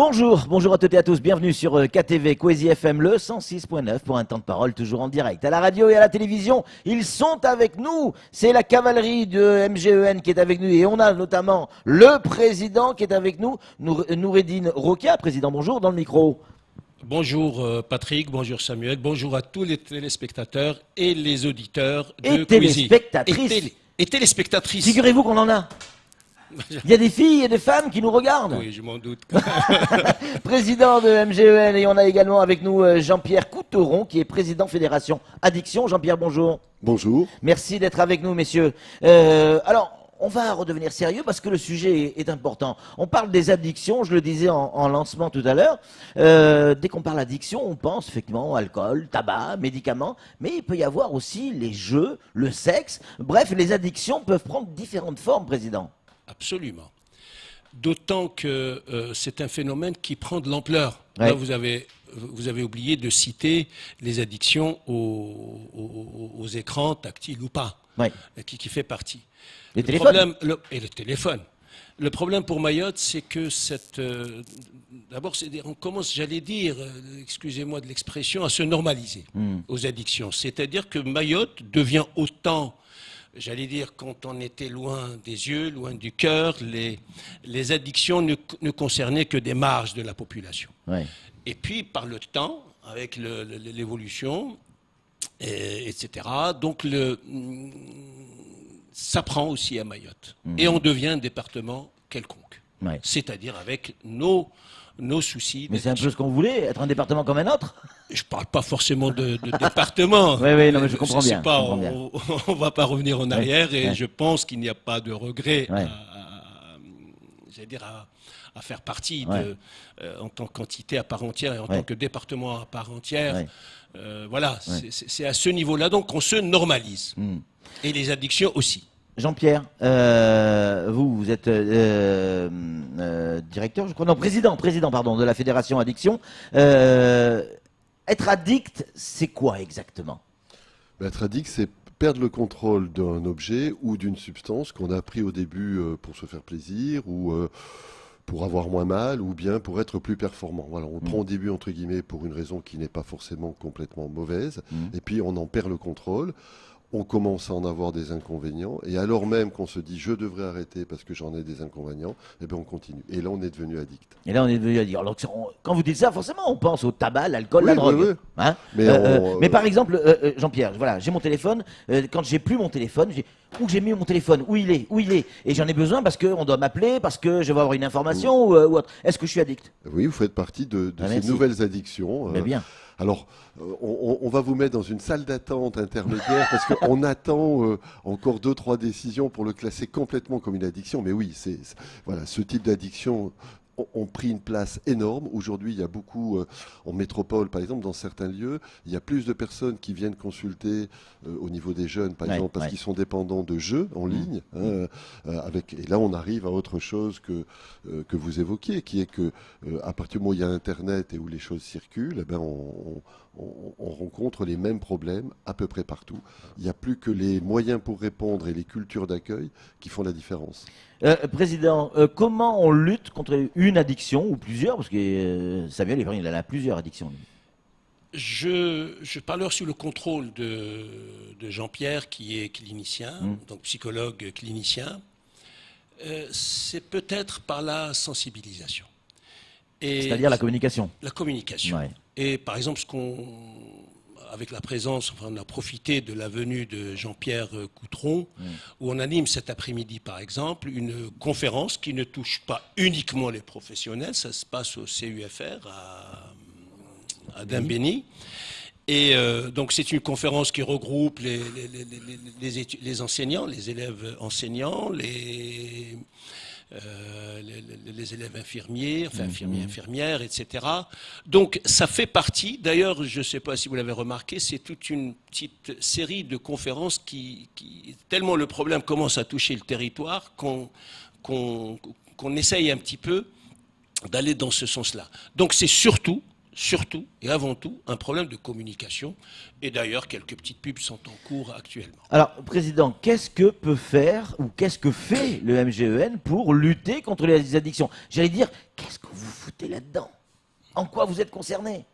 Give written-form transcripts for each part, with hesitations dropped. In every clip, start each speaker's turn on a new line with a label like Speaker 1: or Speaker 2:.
Speaker 1: Bonjour, bonjour à toutes et à tous, bienvenue sur KTV Kwezi FM, le 106.9 pour un temps de parole toujours en direct. À la radio et à la télévision, ils sont avec nous, c'est la cavalerie de MGEN qui est avec nous et on a notamment le président qui est avec nous, Noureddine Rokia. Président, bonjour, dans le micro.
Speaker 2: Bonjour Patrick, bonjour Samuel, bonjour à tous les téléspectateurs et les auditeurs de
Speaker 1: Et téléspectatrices.
Speaker 2: Et téléspectatrices.
Speaker 1: Figurez-vous qu'on en a. Il y a des filles et des femmes qui nous regardent.
Speaker 2: Oui, je m'en doute.
Speaker 1: Président de MGEN et on a également avec nous Jean-Pierre Couteron qui est président Fédération Addiction. Jean-Pierre, bonjour.
Speaker 3: Bonjour.
Speaker 1: Merci d'être avec nous, messieurs. Alors, on va redevenir sérieux parce que le sujet est important. On parle des addictions, je le disais en lancement tout à l'heure. Dès qu'on parle addiction, on pense effectivement alcool, tabac, médicaments, mais il peut y avoir aussi les jeux, le sexe. Bref, les addictions peuvent prendre différentes formes, Président.
Speaker 2: Absolument. D'autant que c'est un phénomène qui prend de l'ampleur.
Speaker 1: Ouais.
Speaker 2: Là, vous avez oublié de citer les addictions aux écrans, tactiles ou pas,
Speaker 1: Ouais.
Speaker 2: qui fait partie.
Speaker 1: Les téléphones.
Speaker 2: Et le téléphone. Le problème pour Mayotte, c'est que d'abord, on commence, j'allais dire, excusez-moi de l'expression, à se normaliser aux addictions. C'est-à-dire que Mayotte devient autant, j'allais dire, quand on était loin des yeux, loin du cœur, les addictions ne concernaient que des marges de la population.
Speaker 1: Ouais.
Speaker 2: Et puis, par le temps, avec l'évolution, etc., donc ça prend aussi à Mayotte. Et on devient un département quelconque.
Speaker 1: Ouais.
Speaker 2: C'est-à-dire avec nos soucis.
Speaker 1: Mais c'est un peu ce qu'on voulait, être un département comme un autre.
Speaker 2: Je ne parle pas forcément de département.
Speaker 1: Oui, non, mais je comprends bien.
Speaker 2: On ne va pas revenir en arrière et
Speaker 1: ouais.
Speaker 2: je pense qu'il n'y a pas de regret
Speaker 1: Ouais.
Speaker 2: à faire partie
Speaker 1: Ouais.
Speaker 2: en tant qu'entité à part entière et en
Speaker 1: Ouais.
Speaker 2: tant que département à part entière.
Speaker 1: Ouais.
Speaker 2: Voilà,
Speaker 1: Ouais.
Speaker 2: c'est à ce niveau-là donc qu'on se normalise. Et les addictions aussi.
Speaker 1: Jean-Pierre, vous êtes directeur, je crois, non, président, pardon, de la Fédération Addiction. Être addict, c'est quoi exactement?
Speaker 3: Être addict, c'est perdre le contrôle d'un objet ou d'une substance qu'on a pris au début pour se faire plaisir ou pour avoir moins mal ou bien pour être plus performant. Voilà, on le prend au début, entre guillemets, pour une raison qui n'est pas forcément complètement mauvaise. Et puis on en perd le contrôle. On commence à en avoir des inconvénients, et alors même qu'on se dit je devrais arrêter parce que j'en ai des inconvénients, eh bien on continue. Et là on est devenu addict.
Speaker 1: Et là, on est devenu addict. Alors, quand vous dites ça, forcément, on pense au tabac, l'alcool,
Speaker 3: Oui,
Speaker 1: la drogue.
Speaker 3: oui, oui.
Speaker 1: Hein mais par exemple, Jean-Pierre, voilà, j'ai mon téléphone. Quand j'ai plus mon téléphone, où j'ai mis mon téléphone, où il est, et j'en ai besoin parce qu'on doit m'appeler, parce que je vais avoir une information ou autre. Est-ce que je suis addict?
Speaker 3: Oui, vous faites partie de ces
Speaker 1: merci.
Speaker 3: nouvelles addictions.
Speaker 1: Mais bien.
Speaker 3: Alors, on va vous mettre dans une salle d'attente intermédiaire parce qu'on attend encore 2-3 décisions pour le classer complètement comme une addiction. Mais oui, voilà, ce type d'addiction ont pris une place énorme. Aujourd'hui, il y a beaucoup, en métropole par exemple, dans certains lieux, il y a plus de personnes qui viennent consulter au niveau des jeunes, par exemple, parce qu'ils sont dépendants de jeux en ligne. Et là, on arrive à autre chose que vous évoquiez, qui est que à partir du moment où il y a Internet et où les choses circulent, eh ben on rencontre les mêmes problèmes à peu près partout. Il n'y a plus que les moyens pour répondre et les cultures d'accueil qui font la différence.
Speaker 1: Président, comment on lutte contre une addiction ou plusieurs? Parce que Samuel, il a plusieurs addictions. Lui.
Speaker 2: Je parlerai sous le contrôle de Jean-Pierre, qui est clinicien, donc psychologue clinicien. C'est peut-être par la sensibilisation.
Speaker 1: C'est-à-dire la communication.
Speaker 2: La communication.
Speaker 1: Ouais.
Speaker 2: Et par exemple, avec la présence, on a profité de la venue de Jean-Pierre Couteron, où on anime cet après-midi, par exemple, une conférence qui ne touche pas uniquement les professionnels, ça se passe au CUFR à Dimbéni. Et donc c'est une conférence qui regroupe les enseignants, les élèves enseignants, les élèves infirmiers, enfin infirmières, etc. Donc ça fait partie, d'ailleurs je ne sais pas si vous l'avez remarqué, c'est toute une petite série de conférences qui tellement le problème commence à toucher le territoire qu'on essaye un petit peu d'aller dans ce sens-là. Donc c'est surtout et avant tout un problème de communication. Et d'ailleurs, quelques petites pubs sont en cours actuellement.
Speaker 1: Alors, Président, qu'est-ce que peut faire ou qu'est-ce que fait le MGEN pour lutter contre les addictions? J'allais dire, qu'est-ce que vous foutez là-dedans? En quoi vous êtes concerné?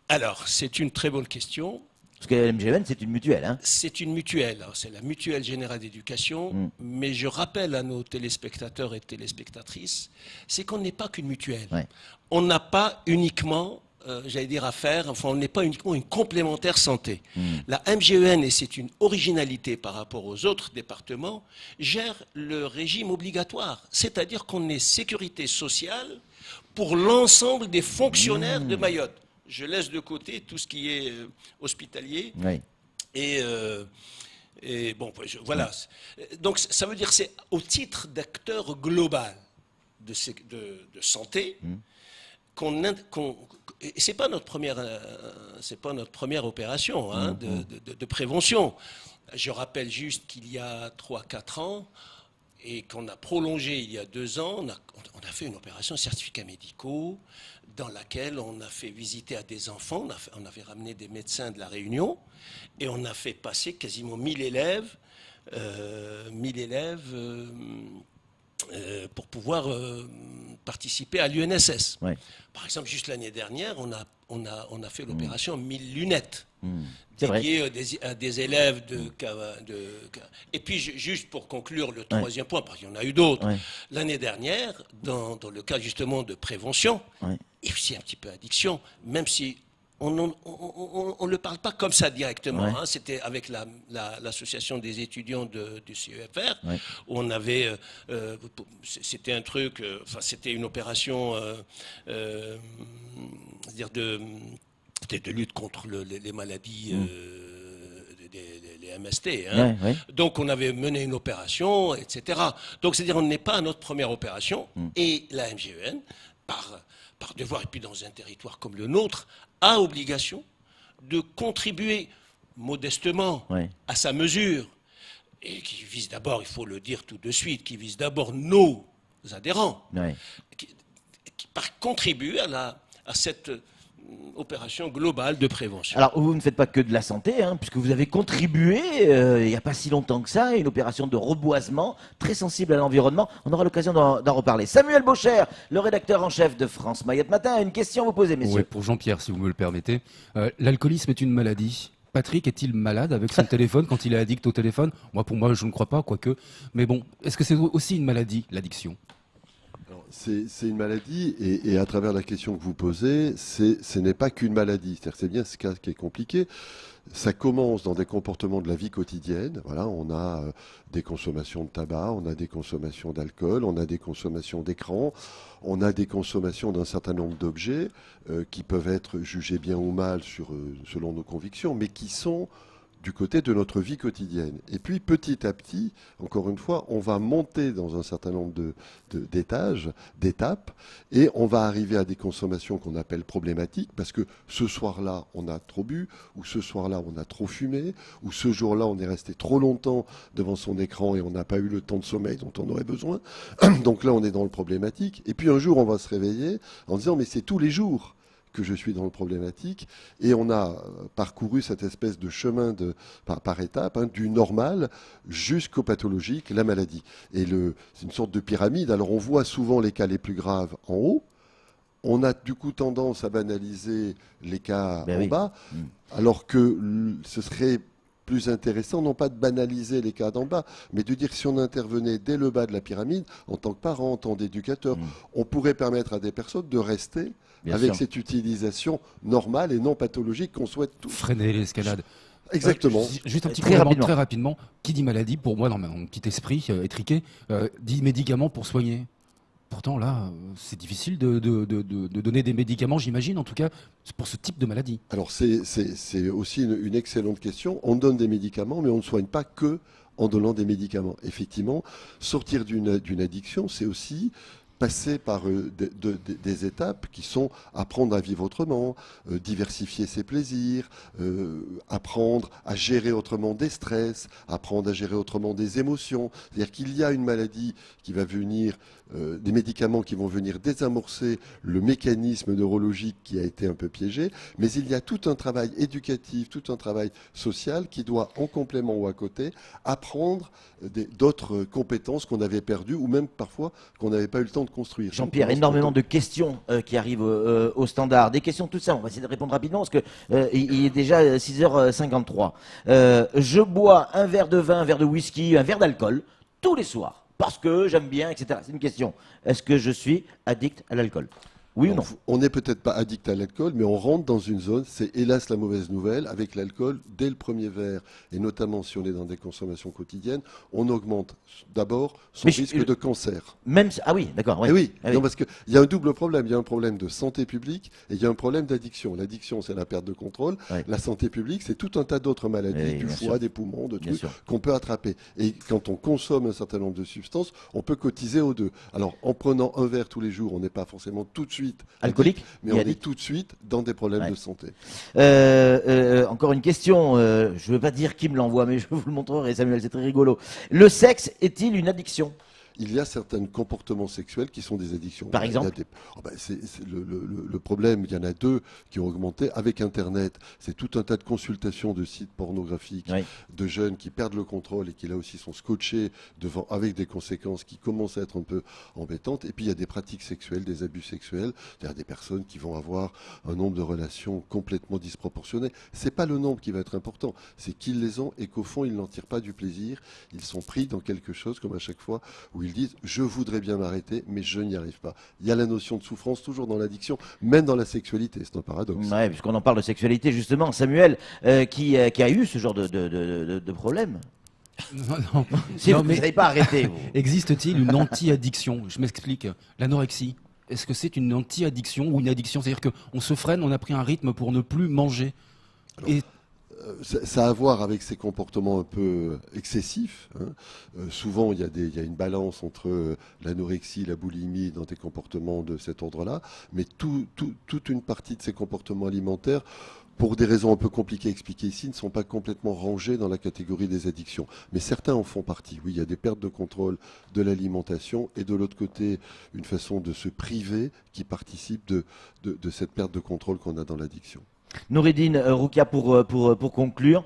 Speaker 2: Alors, c'est une très bonne question.
Speaker 1: Parce que la MGN, c'est une mutuelle. Hein.
Speaker 2: C'est une mutuelle, hein. C'est la Mutuelle Générale d'Éducation, mais je rappelle à nos téléspectateurs et téléspectatrices, c'est qu'on n'est pas qu'une mutuelle.
Speaker 1: Ouais.
Speaker 2: On n'a pas uniquement, j'allais dire, on n'est pas uniquement une complémentaire santé. La MGEN, et c'est une originalité par rapport aux autres départements, gère le régime obligatoire, c'est-à-dire qu'on est sécurité sociale pour l'ensemble des fonctionnaires de Mayotte. Je laisse de côté tout ce qui est hospitalier.
Speaker 1: Oui.
Speaker 2: Et bon, voilà. Donc ça veut dire que c'est au titre d'acteur global de santé et c'est pas notre première opération hein, de prévention. Je rappelle juste qu'il y a 3-4 ans et qu'on a prolongé il y a 2 ans, on a fait une opération certificats médicaux dans laquelle on a fait visiter à des enfants, on avait ramené des médecins de la Réunion et on a fait passer quasiment 1000 élèves pour pouvoir participer à l'UNSS. Ouais. Par exemple, juste l'année dernière, on a fait l'opération 1000 lunettes. Dédiées à des élèves Et puis, juste pour conclure le troisième point, parce qu'il y en a eu d'autres, l'année dernière, dans le cas justement de prévention, et aussi un petit peu addiction, même si on ne le parle pas comme ça directement. Hein. C'était avec l'association des étudiants du CEFR, où on avait... c'était un truc... c'était une opération... c'est-à-dire de lutte contre les maladies... les MST. Hein. Donc, on avait mené une opération, etc. Donc, c'est-à-dire on n'est pas à notre première opération. Et la MGEN, par devoir, et puis dans un territoire comme le nôtre, a obligation de contribuer modestement à sa mesure, et qui vise d'abord, il faut le dire tout de suite, qui vise d'abord nos adhérents, qui contribuent à cette opération globale de prévention.
Speaker 1: Alors, vous ne faites pas que de la santé, hein, puisque vous avez contribué, il n'y a pas si longtemps que ça, à une opération de reboisement très sensible à l'environnement. On aura l'occasion d'en reparler. Samuel Baucher, le rédacteur en chef de France Mayotte Matin, a une question à vous poser, messieurs.
Speaker 4: Oui, pour Jean-Pierre, si vous me le permettez. L'alcoolisme est une maladie. Patrick est-il malade avec son téléphone quand il est addict au téléphone? Pour moi, je ne crois pas, quoique. Mais bon, est-ce que c'est aussi une maladie, l'addiction?
Speaker 3: C'est une maladie, et à travers la question que vous posez, ce n'est pas qu'une maladie. C'est bien ce cas qui est compliqué. Ça commence dans des comportements de la vie quotidienne. Voilà, on a des consommations de tabac, on a des consommations d'alcool, on a des consommations d'écran, on a des consommations d'un certain nombre d'objets qui peuvent être jugés bien ou mal selon nos convictions, mais qui sont du côté de notre vie quotidienne. Et puis petit à petit, encore une fois, on va monter dans un certain nombre d'étapes, et on va arriver à des consommations qu'on appelle problématiques, parce que ce soir-là, on a trop bu, ou ce soir-là, on a trop fumé, ou ce jour-là, on est resté trop longtemps devant son écran et on n'a pas eu le temps de sommeil dont on aurait besoin. Donc là, on est dans le problématique. Et puis un jour, on va se réveiller en disant, mais c'est tous les jours que je suis dans le problématique, et on a parcouru cette espèce de chemin par étapes, du normal jusqu'au pathologique, la maladie. Et c'est une sorte de pyramide. Alors on voit souvent les cas les plus graves en haut, on a du coup tendance à banaliser les cas en bas, alors que ce serait plus intéressant, non pas de banaliser les cas d'en bas, mais de dire que si on intervenait dès le bas de la pyramide, en tant que parent, en tant qu'éducateur, on pourrait permettre à des personnes de rester avec cette utilisation normale et non pathologique qu'on souhaite tous.
Speaker 4: Freiner l'escalade.
Speaker 3: Exactement.
Speaker 4: Juste un petit complément très rapidement. Qui dit maladie, pour moi, dans mon petit esprit étriqué, dit médicament pour soigner. Pourtant, là, c'est difficile de donner des médicaments, j'imagine, en tout cas, pour ce type de maladie.
Speaker 3: Alors, c'est aussi une excellente question. On donne des médicaments, mais on ne soigne pas que en donnant des médicaments. Effectivement, sortir d'une addiction, c'est aussi passer par des étapes qui sont apprendre à vivre autrement, diversifier ses plaisirs, apprendre à gérer autrement des stress, apprendre à gérer autrement des émotions. C'est-à-dire qu'il y a une maladie qui va venir, des médicaments qui vont venir désamorcer le mécanisme neurologique qui a été un peu piégé, mais il y a tout un travail éducatif, tout un travail social qui doit, en complément ou à côté, apprendre d'autres compétences qu'on avait perdues ou même parfois qu'on n'avait pas eu le temps temps de construire.
Speaker 1: Jean-Pierre, énormément de questions qui arrivent au standard. Des questions toutes simples. On va essayer de répondre rapidement parce que il est déjà 6h53. Je bois un verre de vin, un verre de whisky, un verre d'alcool tous les soirs parce que j'aime bien, etc. C'est une question. Est-ce que je suis addict à l'alcool? Oui ou non?
Speaker 3: On n'est peut-être pas addict à l'alcool, mais on rentre dans une zone, c'est hélas la mauvaise nouvelle, avec l'alcool, dès le premier verre, et notamment si on est dans des consommations quotidiennes, on augmente d'abord son risque de cancer.
Speaker 1: Même si... Ah oui, d'accord. Ouais.
Speaker 3: Eh oui,
Speaker 1: Ah oui.
Speaker 3: non, parce qu'il y a un double problème. Il y a un problème de santé publique et il y a un problème d'addiction. L'addiction, c'est la perte de contrôle.
Speaker 1: Ouais.
Speaker 3: La santé publique, c'est tout un tas d'autres maladies,
Speaker 1: Oui,
Speaker 3: du
Speaker 1: bien
Speaker 3: foie,
Speaker 1: sûr.
Speaker 3: des poumons, de
Speaker 1: Bien
Speaker 3: trucs
Speaker 1: sûr.
Speaker 3: qu'on peut attraper. Et quand on consomme un certain nombre de substances, on peut cotiser aux deux. Alors, en prenant un verre tous les jours, on n'est pas forcément tout de suite
Speaker 1: Alcoolique,
Speaker 3: mais
Speaker 1: ni
Speaker 3: on
Speaker 1: addict.
Speaker 3: est tout de suite dans des problèmes
Speaker 1: Ouais.
Speaker 3: de santé.
Speaker 1: Encore une question, je ne veux pas dire qui me l'envoie, mais je vous le montrerai, Samuel, c'est très rigolo. Le sexe est-il une addiction?
Speaker 3: Il y a certains comportements sexuels qui sont des addictions.
Speaker 1: Par exemple
Speaker 3: c'est le problème, il y en a deux qui ont augmenté avec Internet. C'est tout un tas de consultations de sites pornographiques,
Speaker 1: Oui.
Speaker 3: de jeunes qui perdent le contrôle et qui là aussi sont scotchés devant, avec des conséquences qui commencent à être un peu embêtantes. Et puis il y a des pratiques sexuelles, des abus sexuels, c'est-à-dire des personnes qui vont avoir un nombre de relations complètement disproportionné. C'est pas le nombre qui va être important, c'est qu'ils les ont et qu'au fond ils n'en tirent pas du plaisir. Ils sont pris dans quelque chose comme à chaque fois où ils disent je voudrais bien m'arrêter mais je n'y arrive pas. Il y a la notion de souffrance toujours dans l'addiction, même dans la sexualité, c'est un paradoxe.
Speaker 1: Ouais, puisqu'on en parle de sexualité, justement, Samuel, qui a eu ce genre de problème.
Speaker 4: Non, non.
Speaker 1: Si
Speaker 4: Non,
Speaker 1: vous
Speaker 4: mais
Speaker 1: n'avez pas arrêté, vous.
Speaker 4: existe-t-il une anti-addiction? Je m'explique. L'anorexie, est-ce que c'est une anti-addiction ou une addiction? C'est-à-dire qu'on se freine, on a pris un rythme pour ne plus manger. Et
Speaker 3: Ça a à voir avec ces comportements un peu excessifs. Hein. Souvent, il y a une balance entre l'anorexie, la boulimie dans des comportements de cet ordre-là, mais toute une partie de ces comportements alimentaires, pour des raisons un peu compliquées à expliquer ici, ne sont pas complètement rangés dans la catégorie des addictions. Mais certains en font partie. Oui, il y a des pertes de contrôle de l'alimentation et de l'autre côté, une façon de se priver qui participe de cette perte de contrôle qu'on a dans l'addiction.
Speaker 1: Noureddin Roukia, pour conclure,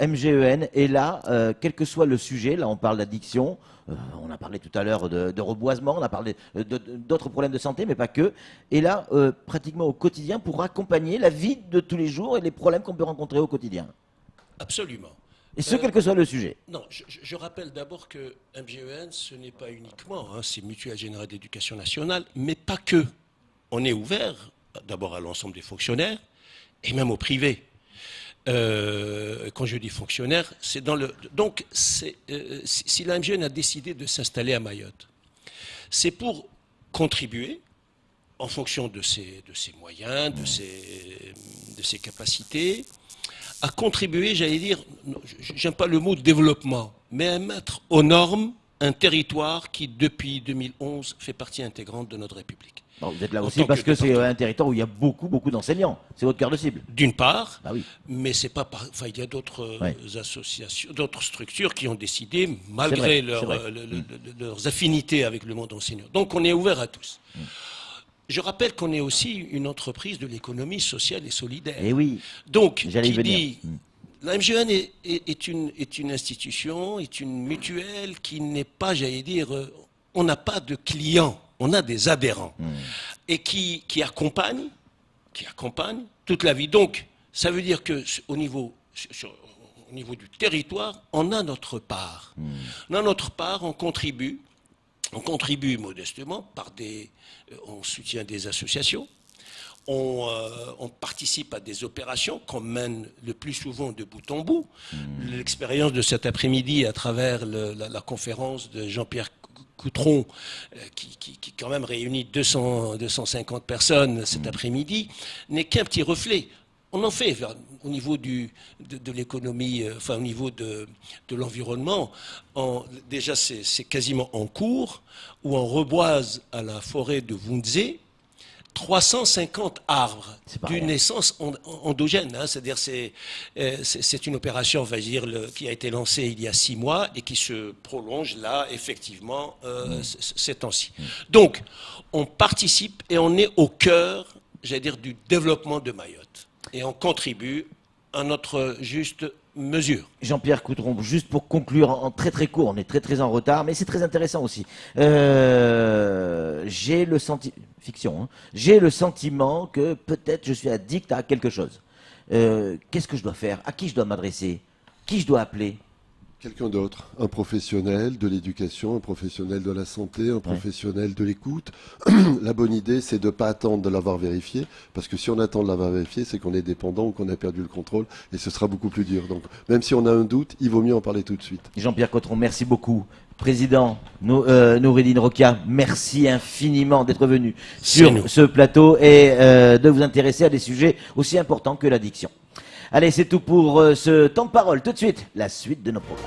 Speaker 1: MGEN est là, quel que soit le sujet. Là, on parle d'addiction, on a parlé tout à l'heure de reboisement, on a parlé d'autres problèmes de santé, mais pas que. Et là, pratiquement au quotidien, pour accompagner la vie de tous les jours et les problèmes qu'on peut rencontrer au quotidien.
Speaker 2: Absolument.
Speaker 1: Et ce, quel que soit le sujet.
Speaker 2: Non, je rappelle d'abord que MGEN, ce n'est pas uniquement, c'est Mutuelle Générale d'Éducation Nationale, mais pas que. On est ouvert d'abord à l'ensemble des fonctionnaires et même au privé. Quand je dis fonctionnaire, c'est dans le... Donc, si la MGN a décidé de s'installer à Mayotte, c'est pour contribuer, en fonction de ses moyens, de ses capacités, à contribuer, j'allais dire, j'aime pas le mot développement, mais à mettre aux normes un territoire qui, depuis 2011, fait partie intégrante de notre République.
Speaker 1: Bon, vous êtes là
Speaker 2: En
Speaker 1: aussi
Speaker 2: tant
Speaker 1: parce
Speaker 2: que
Speaker 1: que c'est
Speaker 2: département.
Speaker 1: un territoire où il y a beaucoup d'enseignants. C'est votre cœur de cible.
Speaker 2: D'une part,
Speaker 1: Bah oui.
Speaker 2: mais c'est pas enfin, il y a d'autres
Speaker 1: Ouais.
Speaker 2: associations, d'autres structures qui ont décidé,
Speaker 1: C'est
Speaker 2: malgré
Speaker 1: vrai, c'est vrai.
Speaker 2: leurs affinités avec le monde enseignant. Donc on est ouvert à tous. Je rappelle qu'on est aussi une entreprise de l'économie sociale et solidaire.
Speaker 1: Et oui,
Speaker 2: Donc,
Speaker 1: j'allais y
Speaker 2: qui
Speaker 1: venir.
Speaker 2: dit, la MGN est une institution, est une mutuelle qui n'est pas, j'allais dire, on n'a pas de clients, on a des adhérents. Et qui accompagnent toute la vie. Donc, ça veut dire que au niveau du territoire, on a notre part. On a notre part, on contribue modestement on soutient des associations, on participe à des opérations qu'on mène le plus souvent de bout en bout. L'expérience de cet après-midi à travers la conférence de Jean-Pierre Coutron, qui quand même réunit 250 personnes cet après-midi, n'est qu'un petit reflet. On en fait au niveau de l'économie, enfin au niveau de l'environnement. Déjà, c'est quasiment en cours, où on reboise à la forêt de Wunze 350 arbres
Speaker 1: C'est pas
Speaker 2: d'une
Speaker 1: rien.
Speaker 2: essence endogène. C'est-à-dire c'est une opération, on va dire, qui a été lancée il y a 6 mois et qui se prolonge là, effectivement, ces temps-ci. Donc, on participe et on est au cœur, j'allais dire, du développement de Mayotte. Et on contribue à notre juste mesure.
Speaker 1: Jean-Pierre Coutronc, juste pour conclure en très très court, on est très très en retard, mais c'est très intéressant aussi. J'ai le fiction, hein, j'ai le sentiment que peut-être je suis addict à quelque chose. Qu'est-ce que je dois faire? À qui je dois m'adresser? Qui je dois appeler?
Speaker 3: Quelqu'un d'autre, un professionnel de l'éducation, un professionnel de la santé, un professionnel de l'écoute. La bonne idée, c'est de ne pas attendre de l'avoir vérifié, parce que si on attend de l'avoir vérifié, c'est qu'on est dépendant ou qu'on a perdu le contrôle, et ce sera beaucoup plus dur. Donc, même si on a un doute, il vaut mieux en parler tout de suite.
Speaker 1: Jean-Pierre Coutronc, merci beaucoup. Président Noureddine Rokia, merci infiniment d'être venu sur ce plateau et de vous intéresser à des sujets aussi importants que l'addiction. Allez, c'est tout pour ce temps de parole. Tout de suite, la suite de nos programmes.